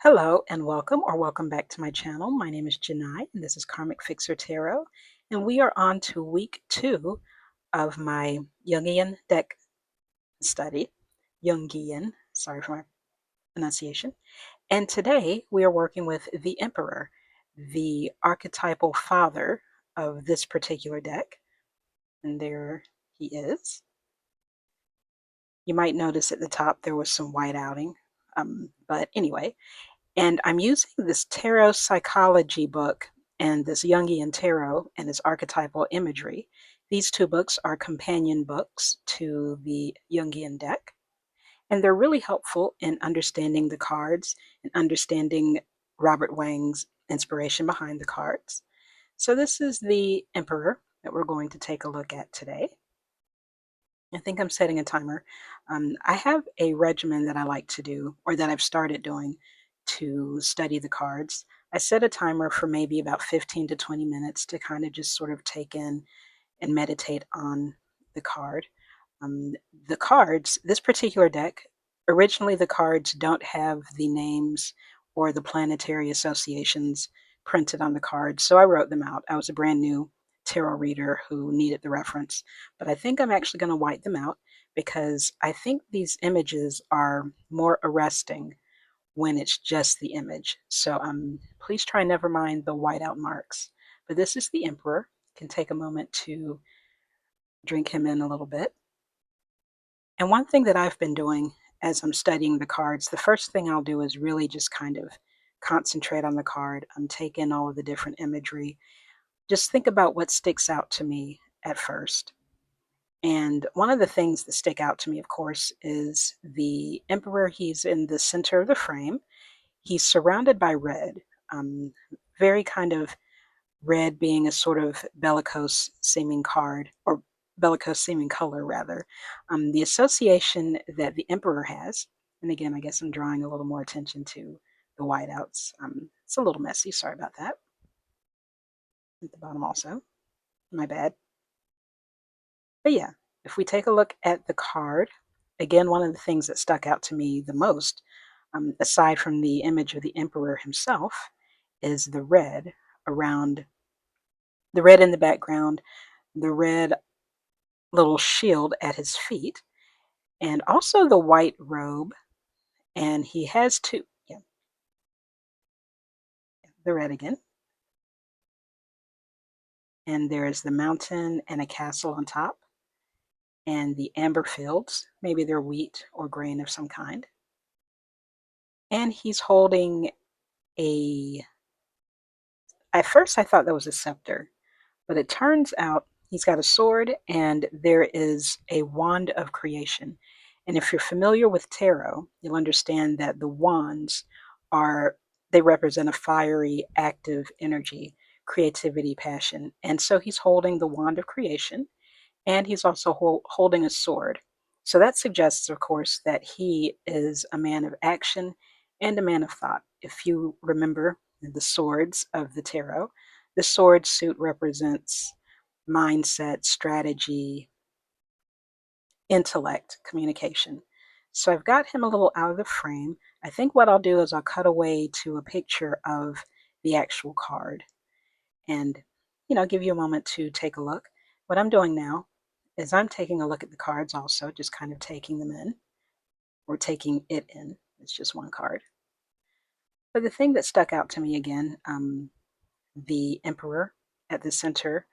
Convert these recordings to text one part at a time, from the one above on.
Hello and welcome or welcome back to my channel. My name is Janai and this is Karmic Fixer Tarot. And we are on to week 2 of my Jungian deck study. Jungian, sorry for my pronunciation. And today we are working with the Emperor, the archetypal father of this particular deck. And there he is. You might notice at the top there was some white outing. But anyway, and I'm using this tarot psychology book and this Jungian tarot and its archetypal imagery. These two books are companion books to the Jungian deck, and they're really helpful in understanding the cards and understanding Robert Wang's inspiration behind the cards. So this is the Emperor that we're going to take a look at today. I think I'm setting a timer. I have a regimen that I like to do, or that I've started doing, to study the cards. I set a timer for maybe about 15 to 20 minutes to kind of just sort of take in and meditate on the card. Um, the cards, this particular deck, originally the cards don't have the names or the planetary associations printed on the cards, so I wrote them out. I was a brand new tarot reader who needed the reference, but I think I'm actually going to white them out because I think these images are more arresting when it's just the image. So please try never mind the whiteout marks. But this is the Emperor. Can take a moment to drink him in a little bit. And one thing that I've been doing as I'm studying the cards, the first thing I'll do is really just kind of concentrate on the card. I'm taking all of the different imagery. Just think about what sticks out to me at first. And one of the things that stick out to me, of course, is the Emperor. He's in the center of the frame. He's surrounded by red, very kind of red being a sort of bellicose seeming card, or bellicose seeming color rather. The association that the Emperor has, and again, I guess I'm drawing a little more attention to the whiteouts. It's a little messy, sorry about that. At the bottom also, my bad. But yeah, if we take a look at the card, again, one of the things that stuck out to me the most, aside from the image of the Emperor himself, is the red around the red in the background, the red little shield at his feet, and also the white robe. And he has two, yeah, the red again. And there's the mountain and a castle on top, and the amber fields, maybe they're wheat or grain of some kind. And he's holding a, at first I thought that was a scepter, but it turns out he's got a sword and there is a wand of creation. And if you're familiar with tarot, you'll understand that the wands are, they represent a fiery, active energy, creativity, passion. And so he's holding the wand of creation, and he's also holding a sword. So that suggests, of course, that he is a man of action and a man of thought. If you remember the swords of the tarot, the sword suit represents mindset, strategy, intellect, communication. So I've got him a little out of the frame. I think what I'll do is I'll cut away to a picture of the actual card and, give you a moment to take a look. What I'm doing now is I'm taking a look at the cards also, just kind of taking them in, or taking it in. It's just one card. But the thing that stuck out to me again, the Emperor at the center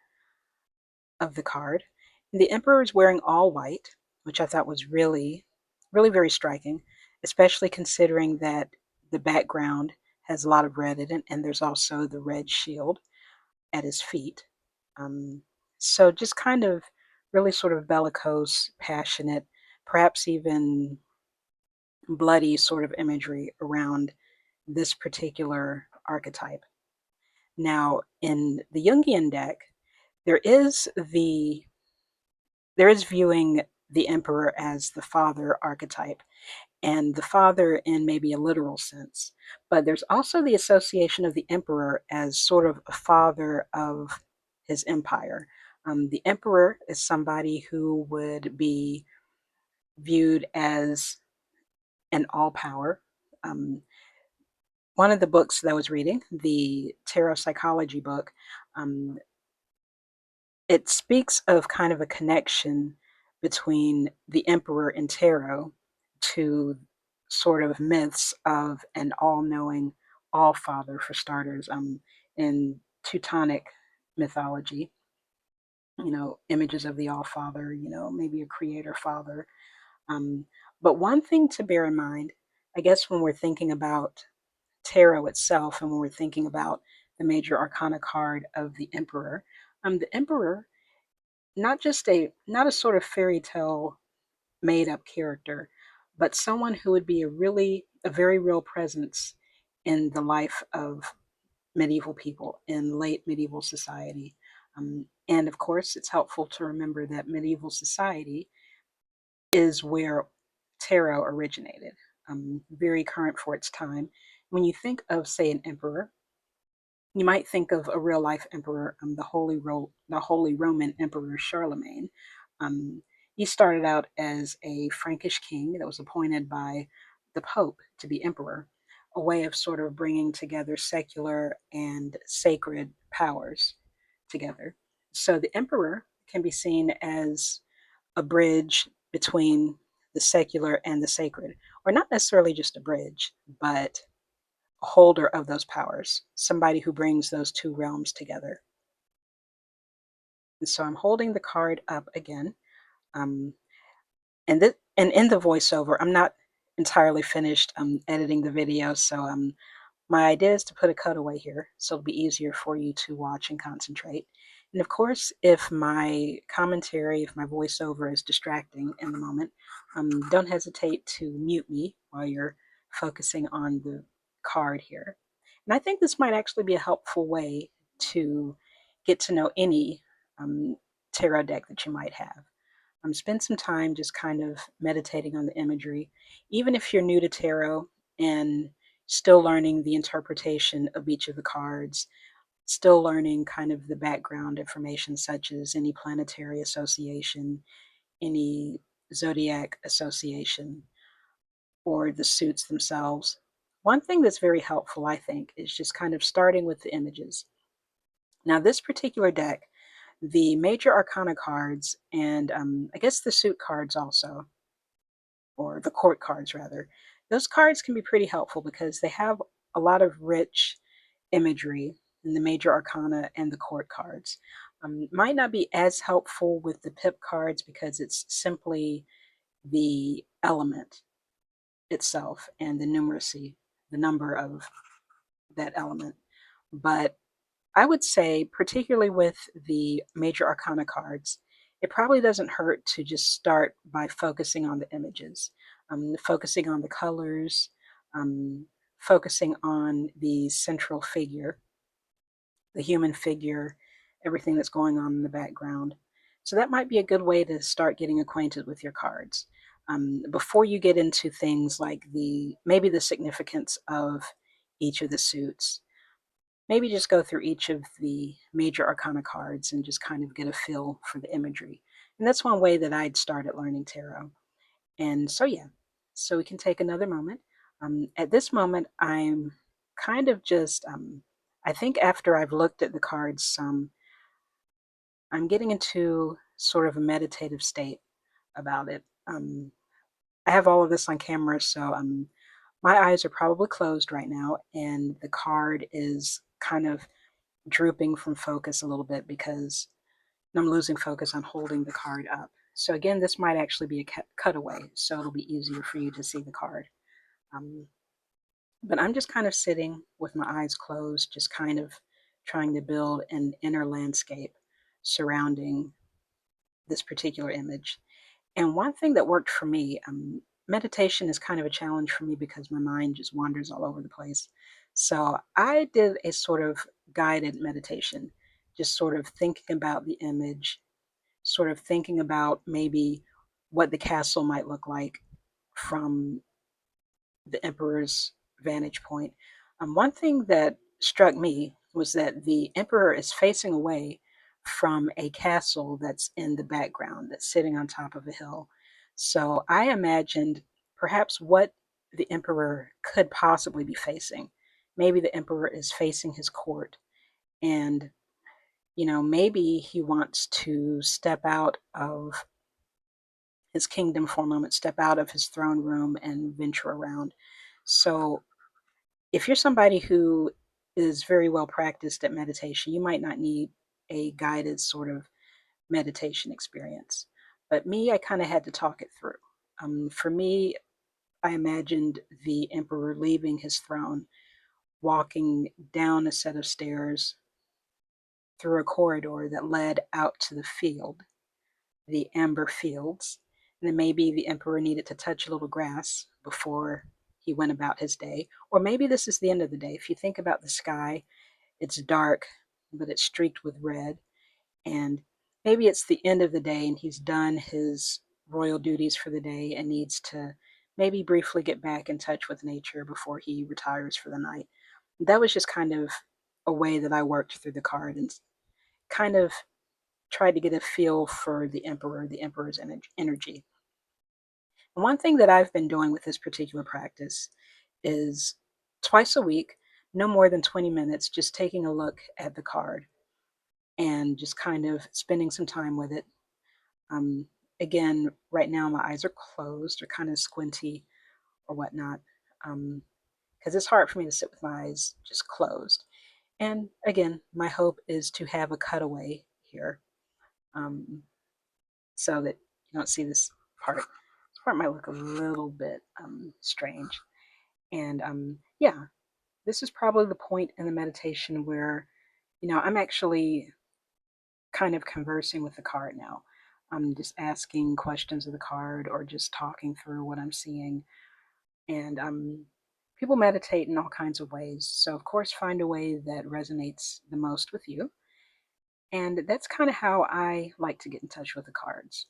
of the card. The Emperor is wearing all white, which I thought was really, really very striking, especially considering that the background has a lot of red in it, and there's also the red shield at his feet. Um, so just kind of really sort of bellicose, passionate, perhaps even bloody sort of imagery around this particular archetype. Now, in the Jungian deck, there is the there is viewing the emperor as the father archetype, and the father in maybe a literal sense. But there's also the association of the emperor as sort of a father of his empire. The emperor is somebody who would be viewed as an all power. Um, one of the books that I was reading, the tarot psychology book, um, it speaks of kind of a connection between the emperor and tarot to sort of myths of an all-knowing all father, for starters, in Teutonic mythology, images of the all father, maybe a creator father. um, but one thing to bear in mind, I guess, when we're thinking about tarot itself and when we're thinking about the major arcana card of the emperor, not a sort of fairy tale made up character, but someone who would be a very real presence in the life of medieval people in late medieval society. And of course, it's helpful to remember that medieval society is where tarot originated, very current for its time. When you think of, say, an emperor, you might think of a real life emperor, the Holy Roman Emperor Charlemagne. Um, he started out as a Frankish king that was appointed by the Pope to be emperor, a way of sort of bringing together secular and sacred powers together. So the emperor can be seen as a bridge between the secular and the sacred, or not necessarily just a bridge, but holder of those powers, somebody who brings those two realms together. And so I'm holding the card up again. Um, and in the voiceover, I'm not entirely finished editing the video, so my idea is to put a cutaway here so it'll be easier for you to watch and concentrate. And of course, if my commentary, if my voiceover is distracting in the moment, don't hesitate to mute me while you're focusing on the card here. And I think this might actually be a helpful way to get to know any tarot deck that you might have. Spend some time just kind of meditating on the imagery. Even if you're new to tarot and still learning the interpretation of each of the cards, still learning kind of the background information, such as any planetary association, any zodiac association, or the suits themselves. One thing that's very helpful, I think, is just kind of starting with the images. Now, this particular deck, the major arcana cards, and I guess the suit cards also, or the court cards rather, those cards can be pretty helpful because they have a lot of rich imagery in the major arcana and the court cards. Might not be as helpful with the pip cards because it's simply the element itself and the numeracy, the number of that element. But I would say, particularly with the major arcana cards, it probably doesn't hurt to just start by focusing on the images, focusing on the colors, um, focusing on the central figure, the human figure, everything that's going on in the background. So that might be a good way to start getting acquainted with your cards. Before you get into things like maybe the significance of each of the suits, maybe just go through each of the major arcana cards and just kind of get a feel for the imagery. And that's one way that I'd started learning tarot. And so, yeah, so we can take another moment. At this moment, I'm kind of just, I think after I've looked at the cards some, I'm getting into sort of a meditative state about it. I have all of this on camera, so my eyes are probably closed right now, and the card is kind of drooping from focus a little bit because I'm losing focus on holding the card up. So again, this might actually be a cutaway, so it'll be easier for you to see the card. Um, but I'm just kind of sitting with my eyes closed, just kind of trying to build an inner landscape surrounding this particular image. And one thing that worked for me, meditation is kind of a challenge for me because my mind just wanders all over the place. So I did a sort of guided meditation, just sort of thinking about the image, sort of thinking about maybe what the castle might look like from the emperor's vantage point. One thing that struck me was that the emperor is facing away from a castle that's in the background, that's sitting on top of a hill. So I imagined perhaps what the emperor could possibly be facing. maybe the emperor is facing his court, and maybe he wants to step out of his kingdom for a moment, step out of his throne room and venture around. So, if you're somebody who is very well practiced at meditation, you might not need a guided sort of meditation experience. But me, I kind of had to talk it through. For me, I imagined the emperor leaving his throne, walking down a set of stairs through a corridor that led out to the field, the amber fields. And then maybe the emperor needed to touch a little grass before he went about his day. Or maybe this is the end of the day. If you think about the sky, it's dark, but it's streaked with red. And maybe it's the end of the day and he's done his royal duties for the day and needs to maybe briefly get back in touch with nature before he retires for the night. That was just kind of a way that I worked through the card and kind of tried to get a feel for the emperor's energy. And one thing that I've been doing with this particular practice is twice a week, no more than 20 minutes, just taking a look at the card and just kind of spending some time with it. Um, Again, right now my eyes are closed or kind of squinty or whatnot, because it's hard for me to sit with my eyes just closed. And again, my hope is to have a cutaway here, um, so that you don't see this part. This part might look a little bit strange. And yeah, this is probably the point in the meditation where, I'm actually kind of conversing with the card now. I'm just asking questions of the card or just talking through what I'm seeing. And people meditate in all kinds of ways. So, of course, find a way that resonates the most with you. And that's kind of how I like to get in touch with the cards.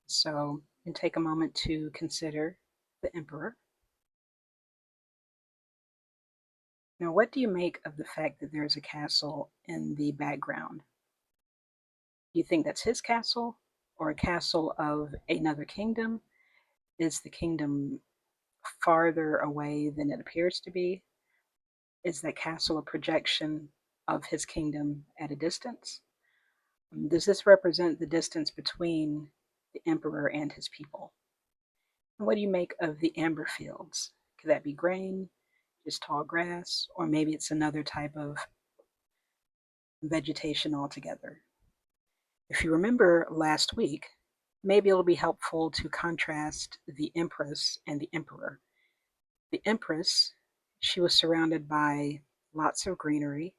So, you can take a moment to consider the Emperor. Now, what do you make of the fact that there's a castle in the background? Do you think that's his castle or a castle of another kingdom? Is the kingdom farther away than it appears to be? Is that castle a projection of his kingdom at a distance? Does this represent the distance between the emperor and his people? And what do you make of the amber fields? Could that be grain, just tall grass, or maybe it's another type of vegetation altogether? If you remember last week, maybe it'll be helpful to contrast the empress and the emperor. The empress, she was surrounded by lots of greenery.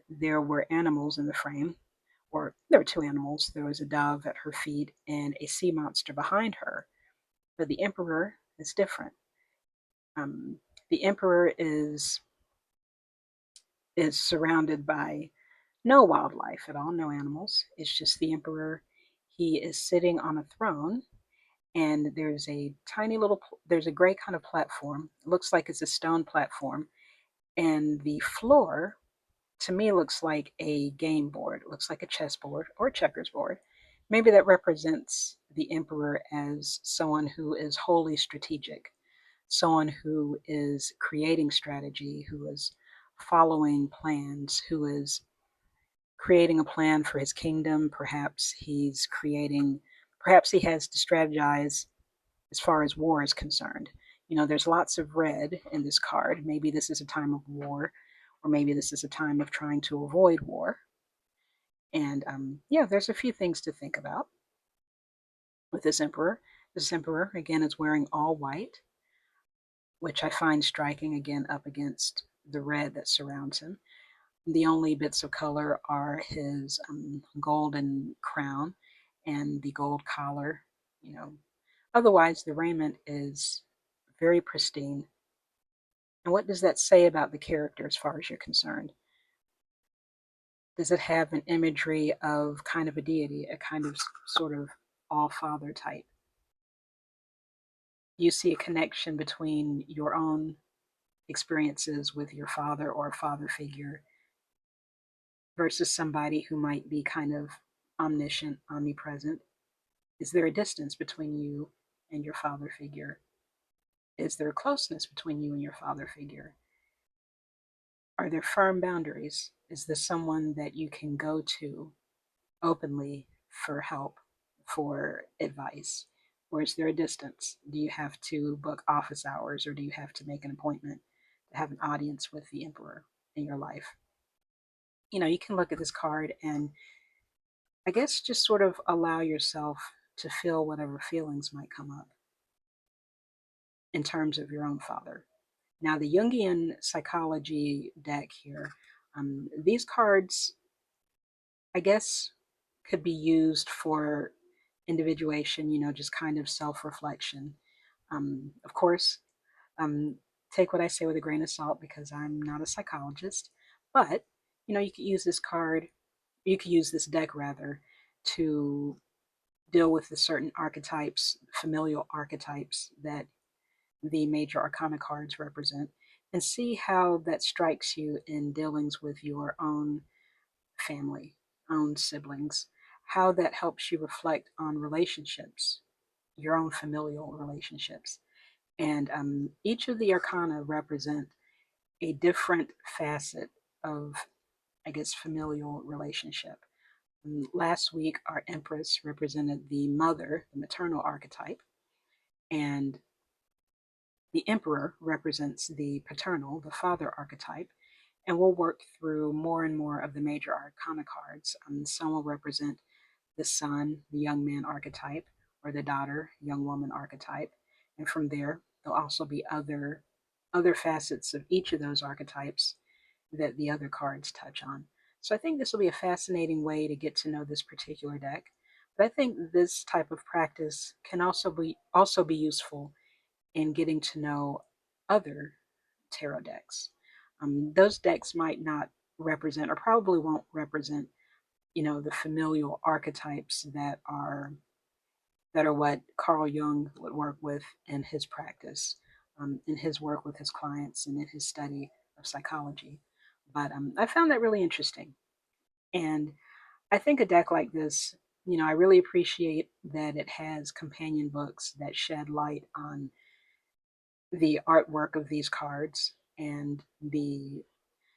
There were animals in the frame, or there were two animals. There was a dove at her feet and a sea monster behind her. But the emperor is different. Um, the emperor is surrounded by no wildlife at all, no animals. It's just the emperor. He is sitting on a throne, and there's a gray kind of platform. It looks like it's a stone platform, and the floor to me looks like a game board. It looks like a chessboard or a checkers board. Maybe that represents the emperor as someone who is wholly strategic, someone who is creating strategy, who is following plans, who is creating a plan for his kingdom. Perhaps he has to strategize as far as war is concerned. There's lots of red in this card. Maybe this is a time of war, or maybe this is a time of trying to avoid war. And yeah, there's a few things to think about with this emperor. This emperor, again, is wearing all white, which I find striking again up against the red that surrounds him. The only bits of color are his golden crown and the gold collar. You know, Otherwise, the raiment is very pristine. And what does that say about the character as far as you're concerned? Does it have an imagery of kind of a deity, a kind of sort of all father type? You see a connection between your own experiences with your father or a father figure versus somebody who might be kind of omniscient, omnipresent? Is there a distance between you and your father figure? Is there a closeness between you and your father figure? Are there firm boundaries? Is this someone that you can go to openly for help, for advice? Or is there a distance? Do you have to book office hours, or do you have to make an appointment to have an audience with the emperor in your life? You can look at this card and I guess just sort of allow yourself to feel whatever feelings might come up in terms of your own father. Now, the Jungian psychology deck here, these cards, I guess, could be used for individuation, just kind of self reflection. Of course, um, take what I say with a grain of salt because I'm not a psychologist, but you could use this card, you could use this deck rather, to deal with the certain archetypes, familial archetypes that the major arcana cards represent, and see how that strikes you in dealings with your own family, own siblings, how that helps you reflect on relationships, your own familial relationships. And each of the arcana represent a different facet of, I guess, familial relationship. Last week, our Empress represented the mother, the maternal archetype, and the Emperor represents the paternal, the father archetype. And we'll work through more and more of the major arcana cards. Some will represent the son, the young man archetype, or the daughter, young woman archetype. And from there, there'll also be other facets of each of those archetypes that the other cards touch on. So I think this will be a fascinating way to get to know this particular deck. But I think this type of practice can also be useful in getting to know other tarot decks. Those decks might not represent, or probably won't represent, the familial archetypes that are what Carl Jung would work with in his practice, in his work with his clients, and in his study of psychology. But I found that really interesting. And I think a deck like this, I really appreciate that it has companion books that shed light on the artwork of these cards and the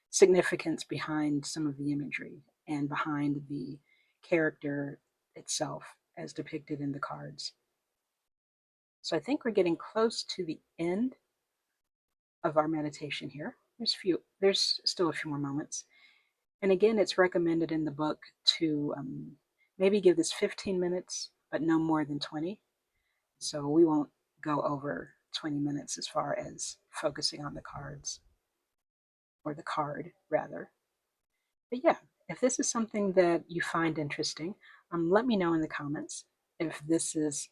significance behind some of the imagery and behind the character itself as depicted in the cards. So I think we're getting close to the end of our meditation here. There's still a few more moments. And again, it's recommended in the book to maybe give this 15 minutes, but no more than 20. So we won't go over 20 minutes as far as focusing on the cards, or the card rather. But yeah, if this is something that you find interesting, let me know in the comments if this is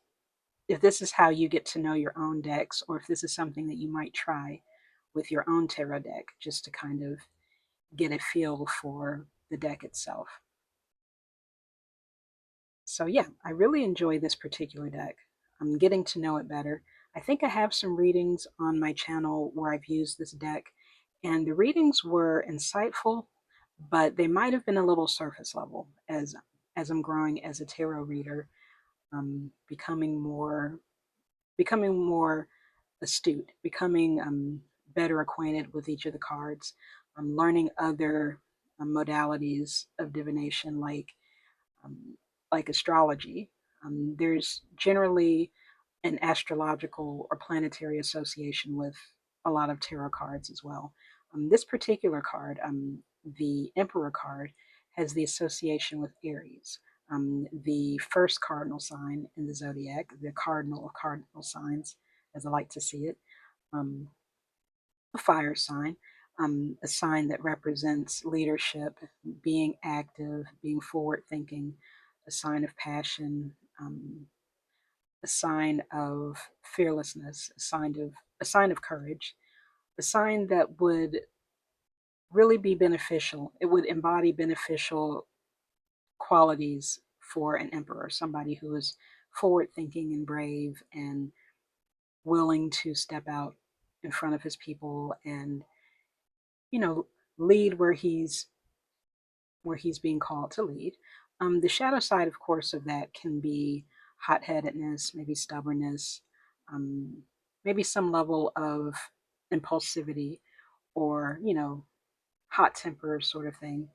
how you get to know your own decks, or if this is something that you might try with your own tarot deck, just to kind of get a feel for the deck itself. So yeah, I really enjoy this particular deck. I'm getting to know it better. I think I have some readings on my channel where I've used this deck, and the readings were insightful, but they might have been a little surface level as I'm growing as a tarot reader, becoming more astute, becoming better acquainted with each of the cards. Learning other modalities of divination, um, like astrology. There's generally an astrological or planetary association with a lot of tarot cards as well. This particular card, the Emperor card, has the association with Aries, the first cardinal sign in the zodiac, the cardinal of cardinal signs, as I like to see it, um, a fire sign, a sign that represents leadership, being active, being forward thinking, a sign of passion, a sign of fearlessness, a sign of courage, a sign that would really be beneficial. It would embody beneficial qualities for an emperor, somebody who is forward thinking and brave and willing to step out in front of his people and you know lead where he's being called to lead. The shadow side, of course, of that can be hot-headedness, maybe stubbornness, um, maybe some level of impulsivity, or hot temper sort of thing.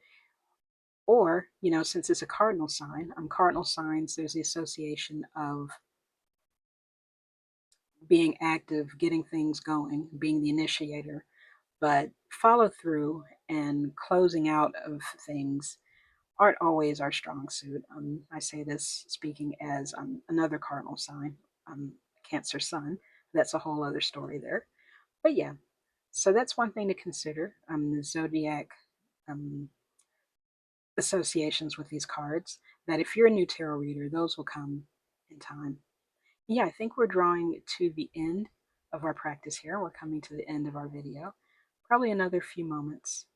Or, since it's a cardinal sign, cardinal signs, there's the association of being active, getting things going, being the initiator, but follow through and closing out of things aren't always our strong suit. I say this speaking as another cardinal sign, Cancer Sun. That's a whole other story there. But yeah, so that's one thing to consider. The zodiac um, associations with these cards, that if you're a new tarot reader, those will come in time. Yeah, I think we're drawing to the end of our practice here. We're coming to the end of our video. Probably another few moments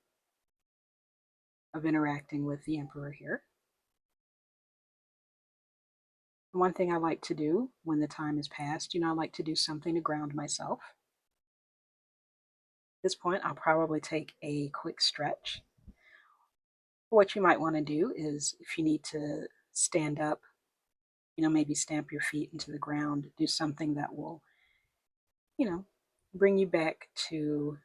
of interacting with the Emperor here. One thing I like to do when the time is past, I like to do something to ground myself. At this point, I'll probably take a quick stretch. What you might want to do is, if you need to stand up, maybe stamp your feet into the ground, do something that will, you know, bring you back to,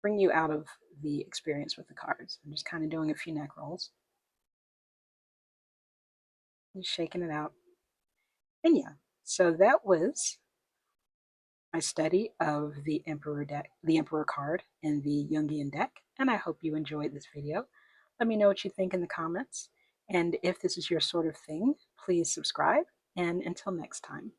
bring you out of the experience with the cards. I'm just kind of doing a few neck rolls, just shaking it out. And yeah, so that was my study of the Emperor deck, the Emperor card in the Jungian deck, and I hope you enjoyed this video. Let me know what you think in the comments, and if this is your sort of thing, please subscribe, and until next time.